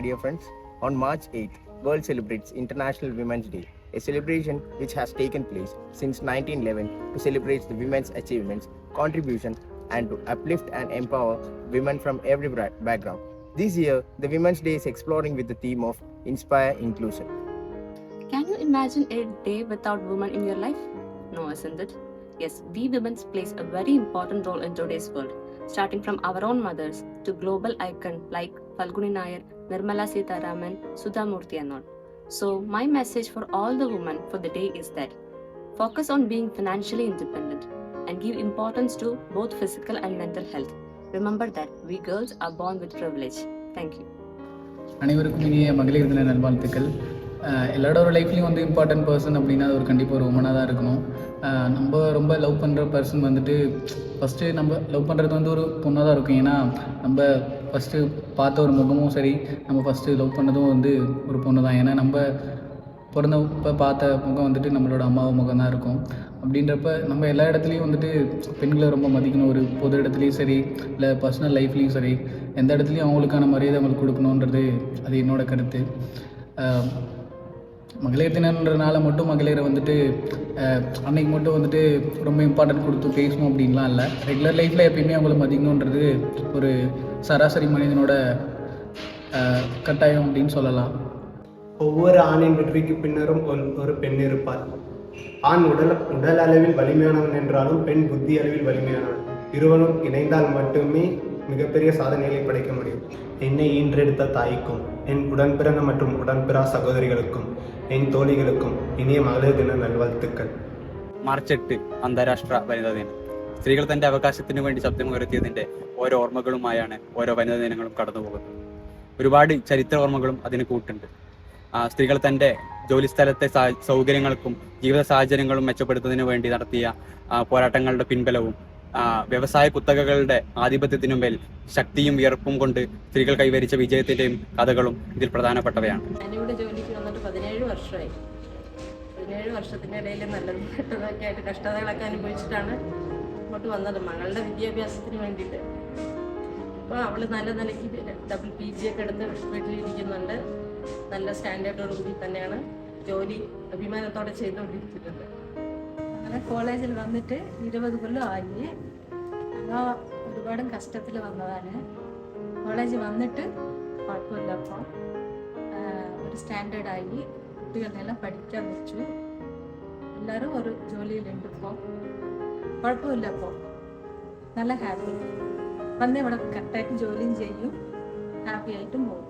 my dear friends. On March 8th, world celebrates International Women's Day, a celebration which has taken place since 1911 to celebrate the women's achievements, contribution, and to uplift and empower women from every background. This year, the Women's Day is exploring with the theme of Inspire Inclusion. Can you imagine a day without women in your life? No, isn't it? Yes, we women plays a very important role in today's world, starting from our own mothers to global icons like Falguni Nayar, Nirmala Sitharaman, Sudha Murthy and all. So my message for all the women for the day is that focus on being financially independent and give importance to both physical and mental health. Remember that we girls are born with privilege. Thank you. அனைவருக்கும் இனிய மகளிர் தின நல்வாழ்த்துக்கள். எல்லாரோட லைஃப்லேயும் வந்து important person அப்படின்னா அது ஒரு கண்டிப்பாக ஒரு உமனாக தான் இருக்கணும். நம்ம ரொம்ப லவ் பண்ணுற பர்சன் வந்துட்டு ஃபஸ்ட்டு நம்ம லவ் பண்ணுறது வந்து ஒரு பொண்ணாக தான் இருக்கும். ஏன்னா நம்ம ஃபஸ்ட்டு பார்த்த ஒரு முகமும் சரி, நம்ம ஃபஸ்ட்டு லவ் பண்ணதும் வந்து ஒரு பொண்ணு தான். ஏன்னா நம்ம பிறந்தப்போ பார்த்த முகம் வந்துட்டு நம்மளோட அம்மாவை முகம் தான் இருக்கும். அப்படின்றப்ப நம்ம எல்லா இடத்துலையும் வந்துட்டு பெண்களை ரொம்ப மதிக்கணும். ஒரு பொது இடத்துலையும் சரி, இல்லை பர்சனல் லைஃப்லேயும் சரி, எந்த இடத்துலையும் அவங்களுக்கான மரியாதை அவங்களுக்கு கொடுக்கணுன்றது அது என்னோட கருத்து. மகளிர் தினன்றனால மட்டும் மகளிரை வந்துட்டு அன்னைக்கு மட்டும் வந்துட்டு ரொம்ப இம்பார்ட்டன்ட் கொடுத்து பேசணும் அப்படின்லாம் இல்லை. ரெகுலர் லைஃப்பில் எப்பயுமே அவங்கள மதிக்கணுன்றது ஒரு சராசரி மனிதனோட கட்டாயம் அப்படின்னு சொல்லலாம். ஒவ்வொரு ஆணின் வெற்றிக்கு பின்னரும் ஒரு பெண் இருப்பார். ஆண் உடல் அளவில் வலிமையானவன் என்றாலும் பெண் புத்தி அளவில் வலிமையானவன். இருவரும் இணைந்தால் மட்டுமே மிகப்பெரிய சாதனைகளை படைக்க முடியும். என்னை ஈன்றெடுத்த தாய்க்கும், என் உடன்பிறந்த மற்றும் உடன்பிறா സഹോദരികൾക്കും, എൻ തോളികൾക്കും ഇനിയ മകളിർ ദിന നൽവാഴ്ത്തുക്കൾ. മാർച്ച് 8 അന്താരാഷ്ട്ര വനിതാ ദിനം. സ്ത്രീകൾ തന്റെ അവകാശത്തിനു വേണ്ടി ശബ്ദമുയർത്തിയതിന്റെ ഓരോ ഓർമ്മകളുമായാണ് ഓരോ വനിതാ ദിനങ്ങളും കടന്നുപോകുന്നത്. ഒരുപാട് ചരിത്ര ഓർമ്മകളും അതിന് കൂട്ടുണ്ട്. സ്ത്രീകൾ തന്റെ ജോലിസ്ഥലത്തെ സൗകര്യങ്ങൾക്കും ജീവിത സാഹചര്യങ്ങളും മെച്ചപ്പെടുത്തുന്നതിനു വേണ്ടി നടത്തിയ പോരാട്ടങ്ങളുടെ പിൻബലവും വ്യവസായ കുത്തകകളുടെ ആധിപത്യത്തിനുമേൽ ശക്തിയും വിയർപ്പും കൊണ്ട് സ്ത്രീകൾ കൈവരിച്ച വിജയത്തിന്റെയും കഥകളും ഇതിൽ പ്രധാനപ്പെട്ടവയാണ്. ഞാനിവിടെ ജോലിക്ക് വന്നിട്ട് 17 വർഷമായി. 17 വർഷത്തിൻ്റെ ഇടയിൽ നല്ലതും കെട്ടതൊക്കെ ആയിട്ട് കഷ്ടതകളൊക്കെ അനുഭവിച്ചിട്ടാണ് ഇങ്ങോട്ട് വന്നത് മകളുടെ വിദ്യാഭ്യാസത്തിന് വേണ്ടിയിട്ട്. അപ്പോൾ അവൾ നല്ല നിലയ്ക്ക് ഡബിൾ PG ഒക്കെ എടുത്ത് വീട്ടിലിരിക്കുന്നുണ്ട്. നല്ല സ്റ്റാൻഡേർഡോട് കൂടി തന്നെയാണ് ജോലി അഭിമാനത്തോടെ ചെയ്തുകൊണ്ടിരിക്കുന്നത്. അങ്ങനെ കോളേജിൽ വന്നിട്ട് 20 കൊല്ലം ആയി. ഞങ്ങൾ ഒരുപാട് കഷ്ടത്തിൽ വന്നതാണ്. കോളേജിൽ വന്നിട്ട് കുഴപ്പമില്ല. അപ്പോൾ ഒരു സ്റ്റാൻഡേർഡായി കുട്ടികളെല്ലാം പഠിക്കാൻ വെച്ചു. എല്ലാവരും ഒരു ജോലിയിലുണ്ട്. ഇപ്പോൾ കുഴപ്പമില്ല. അപ്പോൾ നല്ല ഹാപ്പി. വന്ന് ഇവിടെ കറക്റ്റായിട്ട് ജോലിയും ചെയ്യും, ഹാപ്പി ആയിട്ടും പോകും.